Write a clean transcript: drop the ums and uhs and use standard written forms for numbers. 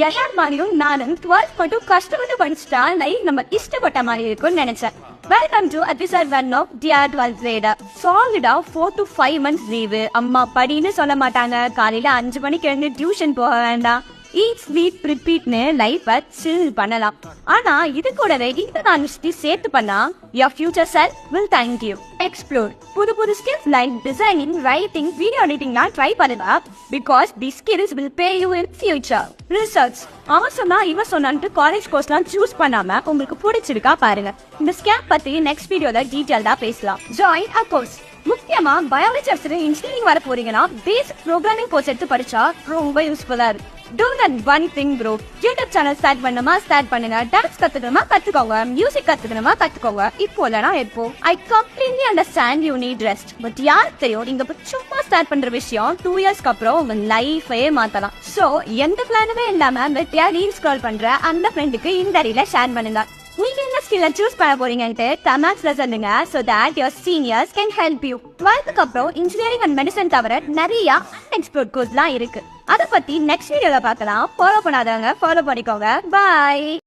எல்லார் மாதிரியும் நானும் 12th மட்டும் கஷ்டப்பட்டு படிச்சுட்டா லைஃப் நம்ம இஷ்டப்பட்ட மாதிரி இருக்கும்னு நினைச்சேன். Welcome to episode 1 of dear 12th grader. சாலிடா 4 to 5 months லீவு. அம்மா படின்னு சொல்ல மாட்டாங்க. காலையில 5 மணிக்கு எழுந்து டியூஷன் போக வேண்டாம். ஈட் ஸ்லீப் ரிப்பீட்னு லைஃப சில் பண்ணலாம். ஆனா இது கூடவே இந்த 4 விஷயத்தையும் சேர்த்து பண்ணா your future self will thank you. Explore புது skills like designing, writing, video editingலாம் ட்ரை பண்ணுங்க. Because these skills will pay you in future. Research அவன் சொன்னா இவன் சொன்னான்ட்டு காலேஜ் கோர்ஸ்லாம் சூஸ் பண்ணாம உங்களுக்கு பிடிச்சிருக்கா பாருங்க. இந்த ஸ்கேம் பத்தி நெக்ஸ்ட் வீடியோல டீடைல்டா பேசலாம். Join a course. முக்கியமா பயாலஜி ஆஃப்டர் இன்ஜினியரிங் வர போறீங்கன்னா பேசிக் ப்ரோக்ராமிங் கோர்ஸ் எடுத்து படிச்சா ரொம்ப யூஸ்ஃபுல்லா இருக்கு. Do that one thing bro. YouTube channel start பண்ணுங்க. டான்ஸ் கத்துக்கோங்க. மியூசிக் கத்துக்கோங்க. இப்போ இல்லனா எப்போ? I completely understand you need rest. But யாருக்கு தெரியும் நீங்க சும்மா ஸ்டார்ட் பண்ற விஷயம் 2 இயர்ஸ்க்கு அப்புறம் உங்க லைஃபே மாத்தலாம். So எந்த பிளானுமே இல்லாம வெட்டியா ரீல் ஸ்க்ரால் பண்ற அந்த ஃப்ரெண்டுக்கு இந்த ரீல ஷேர் பண்ணுங்க. நீங்க என்ன ஸ்கில்ல சூஸ் பண்ண போறீங்கன்னு கமெண்ட்ஸ்ல சொல்லுங்க so that your seniors can help you. 12th அப்புறம் இன்ஜினியரிங் அண்ட் மெடிசன் தவிர நிறைய அன்எக்ஸ்ப்ளோர்ட் கோர்ஸ்லாம் இருக்கு. அத பத்தி நெக்ஸ்ட் வீடியோல பார்க்கலாம். ஃபாலோ பண்ணாதவங்க ஃபாலோ பண்ணிக்கோங்க. பை.